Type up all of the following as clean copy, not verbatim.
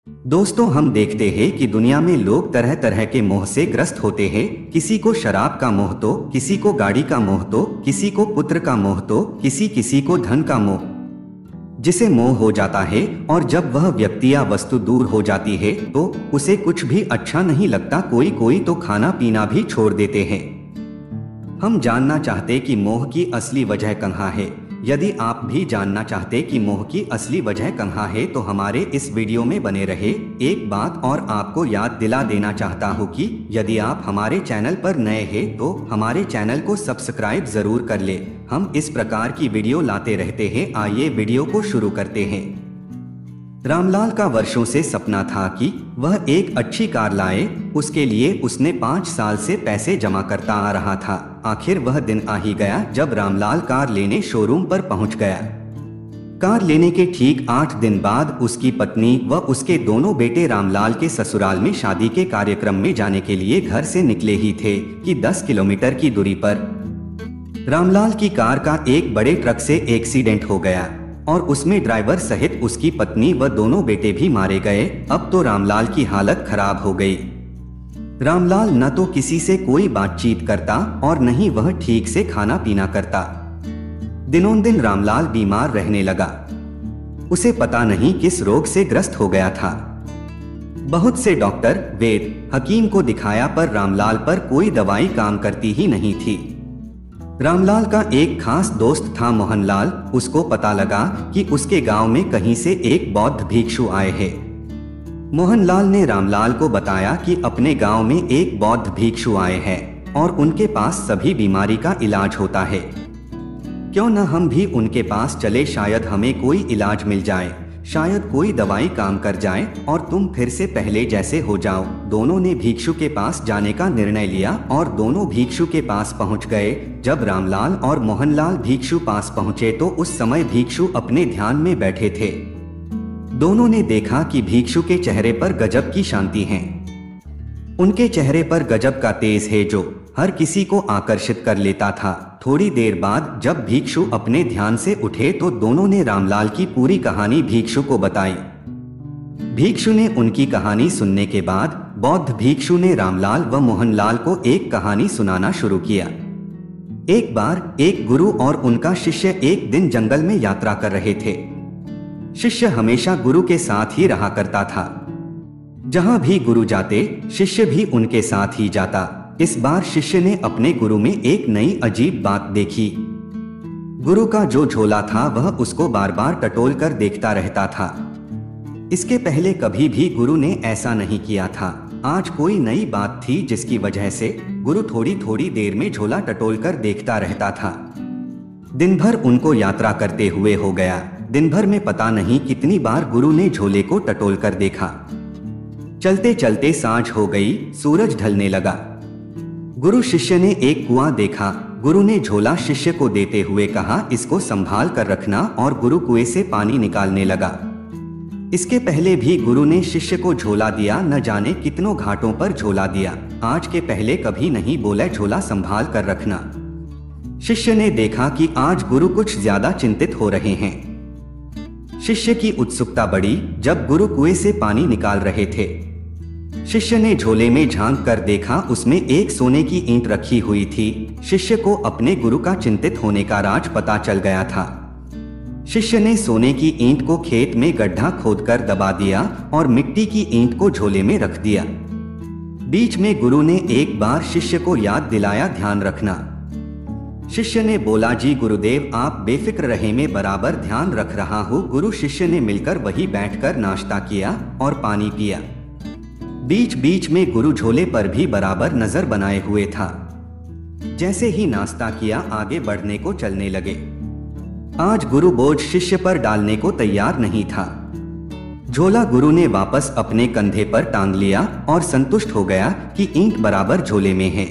दोस्तों, हम देखते हैं कि दुनिया में लोग तरह तरह के मोह से ग्रस्त होते हैं। किसी को शराब का मोह तो किसी को गाड़ी का मोह तो किसी को पुत्र का मोह तो किसी किसी को धन का मोह। जिसे मोह हो जाता है और जब वह व्यक्ति या वस्तु दूर हो जाती है तो उसे कुछ भी अच्छा नहीं लगता। कोई कोई तो खाना पीना भी छोड़ देते हैं। हम जानना चाहते कि मोह की असली वजह कहाँ है। यदि आप भी जानना चाहते कि मोह की असली वजह कहाँ है तो हमारे इस वीडियो में बने रहे। एक बात और आपको याद दिला देना चाहता हूँ कि यदि आप हमारे चैनल पर नए हैं तो हमारे चैनल को सब्सक्राइब जरूर कर ले। हम इस प्रकार की वीडियो लाते रहते हैं। आइए वीडियो को शुरू करते हैं। रामलाल का वर्षों से सपना था कि वह एक अच्छी कार लाए। उसके लिए उसने 5 साल से पैसे जमा करता आ रहा था। आखिर वह दिन आ ही गया जब रामलाल कार लेने शोरूम पर पहुंच गया। कार लेने के ठीक 8 दिन बाद उसकी पत्नी व उसके दोनों बेटे रामलाल के ससुराल में शादी के कार्यक्रम में जाने के लिए घर से निकले ही थे कि 10 किलोमीटर की दूरी पर रामलाल की कार का एक बड़े ट्रक से एक्सीडेंट हो गया और उसमें ड्राइवर सहित उसकी पत्नी व दोनों बेटे भी मारे गए। अब तो रामलाल की हालत खराब हो गई। रामलाल न तो किसी से कोई बातचीत करता और न ही वह ठीक से खाना पीना करता। दिनों दिन रामलाल बीमार रहने लगा। उसे पता नहीं किस रोग से ग्रस्त हो गया था। बहुत से डॉक्टर, वैद्य, हकीम को दिखाया पर रामलाल पर कोई दवाई काम करती ही नहीं थी। रामलाल का एक खास दोस्त था मोहनलाल। उसको पता लगा कि उसके गांव में कहीं से एक बौद्ध भिक्षु आए हैं। मोहनलाल ने रामलाल को बताया कि अपने गांव में एक बौद्ध भिक्षु आए हैं और उनके पास सभी बीमारी का इलाज होता है। क्यों न हम भी उनके पास चले, शायद हमें कोई इलाज मिल जाए, शायद कोई दवाई काम कर जाए और तुम फिर से पहले जैसे हो जाओ। दोनों ने भिक्षु के पास जाने का निर्णय लिया और दोनों भिक्षु के पास पहुंच गए। जब रामलाल और मोहनलाल भिक्षु पास पहुंचे तो उस समय भिक्षु अपने ध्यान में बैठे थे। दोनों ने देखा कि भिक्षु के चेहरे पर गजब की शांति है। उनके चेहरे पर गजब का तेज है जो हर किसी को आकर्षित कर लेता था। थोड़ी देर बाद जब भिक्षु अपने ध्यान से उठे तो दोनों ने रामलाल की पूरी कहानी भिक्षु को बताई। भिक्षु ने उनकी कहानी सुनने के बाद बौद्ध भिक्षु ने रामलाल व मोहनलाल को एक कहानी सुनाना शुरू किया। एक बार एक गुरु और उनका शिष्य एक दिन जंगल में यात्रा कर रहे थे। शिष्य हमेशा गुरु के साथ ही रहा करता था। जहां भी गुरु जाते शिष्य भी उनके साथ ही जाता। इस बार शिष्य ने अपने गुरु में एक नई अजीब बात देखी। गुरु का जो झोला था वह उसको बार बार टटोल कर देखता रहता था। इसके पहले कभी भी गुरु ने ऐसा नहीं किया था। आज कोई नई बात थी जिसकी वजह से गुरु थोड़ी थोड़ी देर में झोला टटोल कर देखता रहता था। दिन भर उनको यात्रा करते हुए हो गया। दिन भर में पता नहीं कितनी बार गुरु ने झोले को टटोल कर देखा। चलते चलते सांझ हो गई, सूरज ढलने लगा। गुरु शिष्य ने एक कुआं देखा। गुरु ने झोला शिष्य को देते हुए कहा, इसको संभाल कर रखना, और गुरु कुएं से पानी निकालने लगा। इसके पहले भी गुरु ने शिष्य को झोला दिया, न जाने कितनों घाटों पर झोला दिया। आज के पहले कभी नहीं बोला झोला संभाल कर रखना। शिष्य ने देखा कि आज गुरु कुछ ज्यादा चिंतित हो रहे हैं। शिष्य की उत्सुकता बढ़ी। जब गुरु कुएं से पानी निकाल रहे थे, शिष्य ने झोले में झांक कर देखा, उसमें एक सोने की ईंट रखी हुई थी। शिष्य को अपने गुरु का चिंतित होने का राज पता चल गया था। शिष्य ने सोने की ईंट को खेत में गड्ढा खोदकर दबा दिया और मिट्टी की ईंट को झोले में रख दिया। बीच में गुरु ने एक बार शिष्य को याद दिलाया, ध्यान रखना। शिष्य ने बोला, जी गुरुदेव, आप बेफिक्र रहे, मैं बराबर ध्यान रख रहा हूँ। गुरु शिष्य ने मिलकर वही बैठकर नाश्ता किया और पानी पिया। बीच बीच में गुरु झोले पर भी बराबर नजर बनाए हुए था। जैसे ही नाश्ता किया आगे बढ़ने को चलने लगे। आज गुरु बोझ शिष्य पर डालने को तैयार नहीं था। झोला गुरु ने वापस अपने कंधे पर टांग लिया और संतुष्ट हो गया कि ईंट बराबर झोले में है।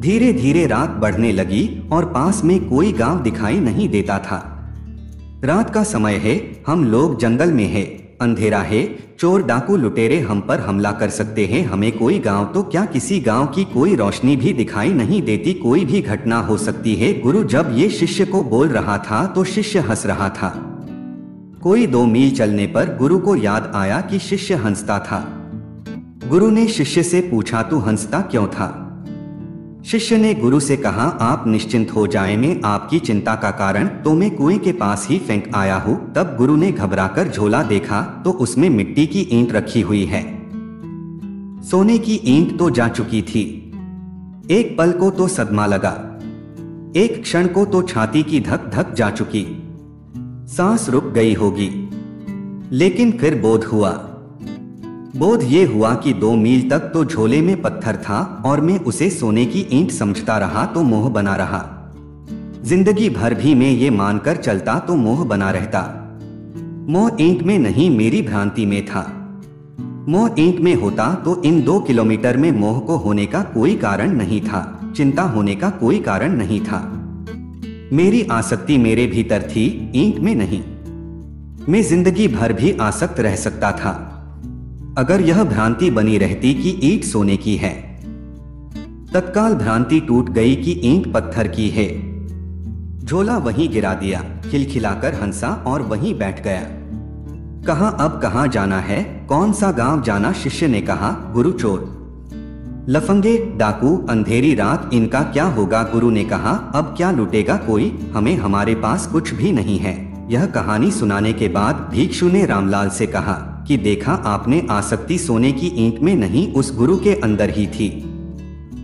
धीरे धीरे रात बढ़ने लगी और पास में कोई गांव दिखाई नहीं देता था। रात का समय है, हम लोग जंगल में है, अंधेरा है, चोर डाकू लुटेरे हम पर हमला कर सकते हैं। हमें कोई गांव तो क्या, किसी गांव की कोई रोशनी भी दिखाई नहीं देती। कोई भी घटना हो सकती है। गुरु जब ये शिष्य को बोल रहा था तो शिष्य हंस रहा था। कोई 2 मील चलने पर गुरु को याद आया कि शिष्य हंसता था। गुरु ने शिष्य से पूछा, तू हंसता क्यों था? शिष्य ने गुरु से कहा, आप निश्चिंत हो जाएं, मैं आपकी चिंता का कारण तो मैं कुएं के पास ही फेंक आया हूं। तब गुरु ने घबराकर झोला देखा तो उसमें मिट्टी की ईंट रखी हुई है। सोने की ईंट तो जा चुकी थी। एक पल को तो सदमा लगा, एक क्षण को तो छाती की धक धक जा चुकी, सांस रुक गई होगी। लेकिन फिर बोध हुआ। बोध ये हुआ कि 2 मील तक तो झोले में पत्थर था और मैं उसे सोने की ईंट समझता रहा तो मोह बना रहा। जिंदगी भर भी मैं ये मानकर चलता तो मोह बना रहता। मोह ईंट में नहीं, मेरी भ्रांति में था। मोह ईंट में होता तो इन 2 किलोमीटर में मोह को होने का कोई कारण नहीं था, चिंता होने का कोई कारण नहीं था। मेरी आसक्ति मेरे भीतर थी, ईंट में नहीं। मैं जिंदगी भर भी आसक्त रह सकता था अगर यह भ्रांति बनी रहती कि ईंट सोने की है। तत्काल भ्रांति टूट गई कि ईंट पत्थर की है। झोला वहीं गिरा दिया, खिलखिलाकर हंसा और वहीं बैठ गया। कहा, अब कहाँ जाना है, कौन सा गांव जाना? शिष्य ने कहा, गुरु चोर लफंगे डाकू अंधेरी रात इनका क्या होगा? गुरु ने कहा, अब क्या लूटेगा कोई हमें, हमारे पास कुछ भी नहीं है। यह कहानी सुनाने के बाद भिक्षु ने रामलाल से कहा कि देखा आपने, आसक्ति सोने की ईंट में नहीं उस गुरु के अंदर ही थी।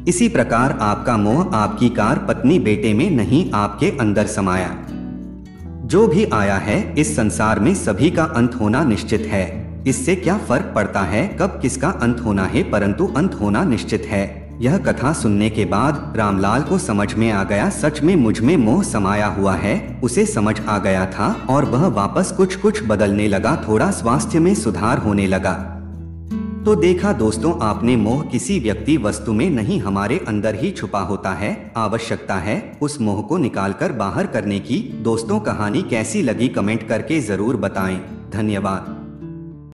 इसी प्रकार आपका मोह आपकी कार पत्नी बेटे में नहीं, आपके अंदर समाया। जो भी आया है इस संसार में सभी का अंत होना निश्चित है। इससे क्या फर्क पड़ता है कब किसका अंत होना है, परंतु अंत होना निश्चित है। यह कथा सुनने के बाद रामलाल को समझ में आ गया, सच में मुझ में मोह समाया हुआ है। उसे समझ आ गया था और वह वापस कुछ कुछ बदलने लगा, थोड़ा स्वास्थ्य में सुधार होने लगा। तो देखा दोस्तों आपने, मोह किसी व्यक्ति वस्तु में नहीं हमारे अंदर ही छुपा होता है। आवश्यकता है उस मोह को निकालकर बाहर करने की। दोस्तों कहानी कैसी लगी कमेंट करके जरूर बताएं। धन्यवाद।